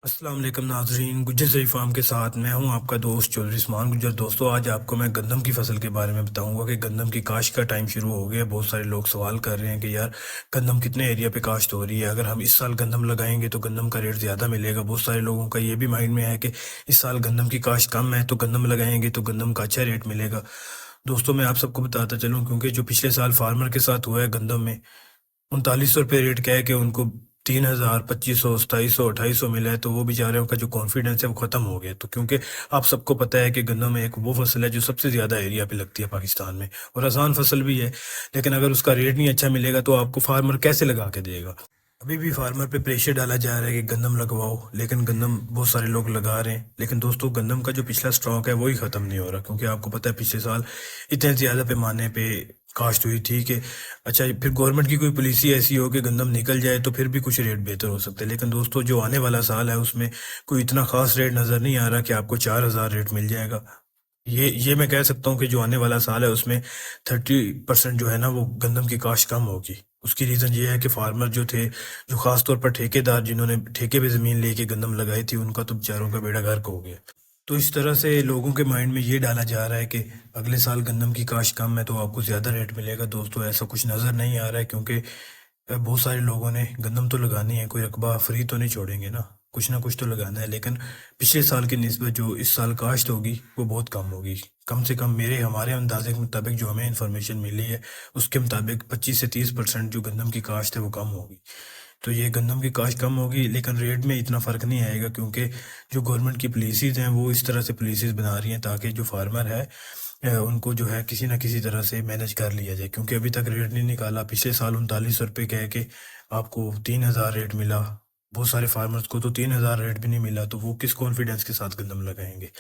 अस्सलाम वालेकुम नाजरीन, गुज्जर सही फार्म के साथ मैं हूं आपका दोस्त चौधरी उस्मान गुज्जर। दोस्तों, आज आपको मैं गंदम की फसल के बारे में बताऊंगा कि गंदम की काश्त का टाइम शुरू हो गया। बहुत सारे लोग सवाल कर रहे हैं कि यार गंदम कितने एरिया पे काश्त हो रही है, अगर हम इस साल गंदम लगाएंगे तो गंदम का रेट ज़्यादा मिलेगा। बहुत सारे लोगों का ये भी माइंड में है कि इस साल गंदम की काश्त कम है तो गंदम लगाएंगे तो गंदम का अच्छा रेट मिलेगा। दोस्तों, मैं आप सबको बताता चलूँ, क्योंकि जो पिछले साल फार्मर के साथ हुआ है गंदम में 3900 रुपये रेट कह के उनको 3000, 2500, 2700, 2800 मिला है, तो वो बेचारों का जो कॉन्फिडेंस है वो खत्म हो गया। तो क्योंकि आप सबको पता है कि गन्ना में एक वो फसल है जो सबसे ज्यादा एरिया पे लगती है पाकिस्तान में, और आसान फसल भी है। लेकिन अगर उसका रेट नहीं अच्छा मिलेगा तो आपको फार्मर कैसे लगा के देगा। अभी भी फार्मर पे प्रेशर डाला जा रहा है कि गंदम लगवाओ, लेकिन गंदम बहुत सारे लोग लगा रहे हैं। लेकिन दोस्तों, गंदम का जो पिछला स्टॉक है वही खत्म नहीं हो रहा, क्योंकि आपको पता है पिछले साल इतने ज्यादा पैमाने पे काश्त हुई थी कि अच्छा, फिर गवर्नमेंट की कोई पॉलिसी ऐसी हो कि गंदम निकल जाए तो फिर भी कुछ रेट बेहतर हो सकते हैं। लेकिन दोस्तों, जो आने वाला साल है उसमें कोई इतना खास रेट नजर नहीं आ रहा कि आपको 4000 रेट मिल जाएगा। ये मैं कह सकता हूँ कि जो आने वाला साल है उसमें 30% जो है ना वो गंदम की काश्त कम होगी। उसकी रीज़न ये है कि फार्मर जो थे, जो खास तौर पर ठेकेदार जिन्होंने ठेके पे ज़मीन लेके गंदम लगाई थी, उनका तो बेचारों का बेड़ा गर्क हो गया। तो इस तरह से लोगों के माइंड में ये डाला जा रहा है कि अगले साल गंदम की काश्त कम है तो आपको ज़्यादा रेट मिलेगा। दोस्तों, ऐसा कुछ नज़र नहीं आ रहा है, क्योंकि बहुत सारे लोगों ने गंदम तो लगानी है, कोई रकबा फ्री तो नहीं छोड़ेंगे ना कुछ तो लगाना है। लेकिन पिछले साल की निस्बत जो इस साल काश्त होगी वो बहुत कम होगी। कम से कम मेरे हमारे अंदाजे के मुताबिक जो हमें इंफॉर्मेशन मिली है उसके मुताबिक 25 से 30% जो गंदम की काश्त है वो कम होगी। तो ये गंदम की काश्त कम होगी, लेकिन रेट में इतना फ़र्क नहीं आएगा, क्योंकि जो गवर्नमेंट की पॉलिसीज़ हैं वो इस तरह से पॉलिसीज़ बना रही हैं ताकि जो फार्मर है उनको जो है किसी ना किसी तरह से मैनेज कर लिया जाए। क्योंकि अभी तक रेट नहीं निकाला। पिछले साल 3900 रुपये कह के आपको 3000 रेट मिला। बहुत सारे फार्मर्स को तो 3000 रेट भी नहीं मिला, तो वो किस कॉन्फिडेंस के साथ गंदम लगाएंगे।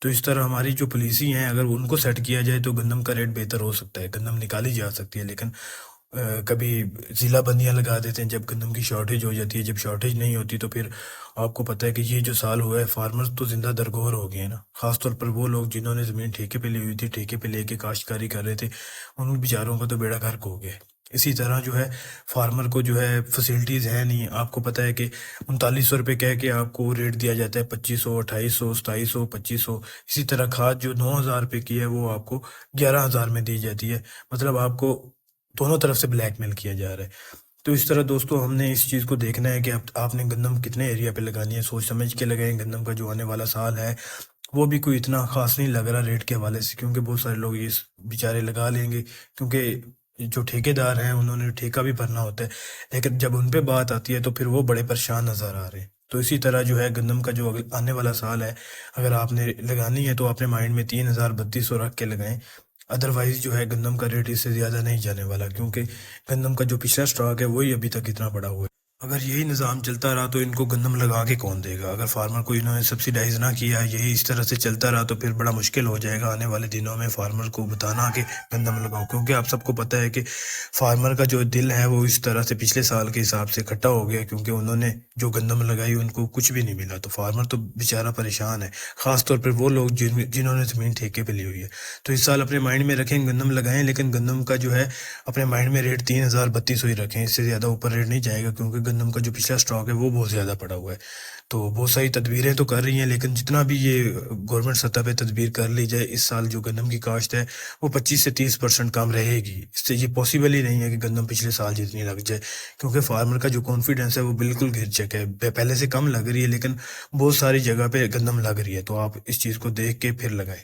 तो इस तरह हमारी जो पॉलिसी है अगर उनको सेट किया जाए तो गंदम का रेट बेहतर हो सकता है, गंदम निकाली जा सकती है। लेकिन कभी ज़िला बंदियां लगा देते हैं जब गंदम की शॉर्टेज हो जाती है। जब शॉर्टेज नहीं होती तो फिर आपको पता है कि ये जो साल हुआ है फार्मर्स तो जिंदा दरगोर हो गए हैं ना। खासतौर पर वो लोग जिन्होंने ज़मीन ठेके पे ली हुई थी, ठेके पे लेके काश्तकारी कर रहे थे, उन बेचारों का तो बेड़ा गर्क हो गया है। इसी तरह जो है फार्मर को जो है फैसिलिटीज़ है नहीं। आपको पता है कि 3900 रुपये कह के आपको रेट दिया जाता है 2500, 2800, 2700, 2500। इसी तरह खाद जो 9000 रुपये की है वो आपको 11000 में दी जाती है। मतलब आपको दोनों तरफ से ब्लैकमेल किया जा रहा है। तो इस तरह दोस्तों, हमने इस चीज़ को देखना है कि आपने गंदम कितने एरिया पे लगानी है, सोच समझ के लगाएं। गंदम का जो आने वाला साल है वो भी कोई इतना खास नहीं लग रहा रेट के हवाले से, क्योंकि बहुत सारे लोग ये बेचारे लगा लेंगे, क्योंकि जो ठेकेदार हैं उन्होंने ठेका भी भरना होता है। लेकिन जब उन पे बात आती है तो फिर वो बड़े परेशान नज़र आ रहे हैं। तो इसी तरह जो है गंदम का जो आने वाला साल है, अगर आपने लगानी है तो अपने माइंड में 3000, 3200 रख के लगाएं। अदरवाइज जो है गंदम का रेट इससे ज़्यादा नहीं जाने वाला, क्योंकि गंदम का जो पिछला स्टॉक है वही अभी तक इतना बड़ा हुआ है। अगर यही निज़ाम चलता रहा तो इनको गंदम लगा के कौन देगा। अगर फार्मर को इन्होंने सब्सिडाइज ना किया, यही इस तरह से चलता रहा तो फिर बड़ा मुश्किल हो जाएगा आने वाले दिनों में फार्मर को बताना कि गंदम लगाओ। क्योंकि आप सबको पता है कि फार्मर का जो दिल है वो इस तरह से पिछले साल के हिसाब से खट्टा हो गया, क्योंकि उन्होंने जो गंदम लगाई उनको कुछ भी नहीं मिला। तो फार्मर तो बेचारा परेशान है, खासतौर पर वो लोग जिन्होंने ज़मीन ठेके पे ली हुई है। तो इस साल अपने माइंड में रखें गंदम लगाएं, लेकिन गंदम का जो है अपने माइंड में रेट 3000, 3200 ही रखें। इससे ज़्यादा ऊपर रेट नहीं जाएगा, क्योंकि गंदम का जो पिछला स्टॉक है वो बहुत ज़्यादा पड़ा हुआ है। तो बहुत सारी तदबीरें तो कर रही हैं, लेकिन जितना भी ये गवर्नमेंट सतह पे तदबीर कर ली जाए, इस साल जो गंदम की काश्त है वो 25 से 30% कम रहेगी। इससे ये पॉसिबल ही नहीं है कि गंदम पिछले साल जितनी लग जाए, क्योंकि फार्मर का जो कॉन्फिडेंस है वो बिल्कुल गिर चुका है। पहले से कम लग रही है, लेकिन बहुत सारी जगह पे गंदम लग रही है। तो आप इस चीज़ को देख के फिर लगाएं।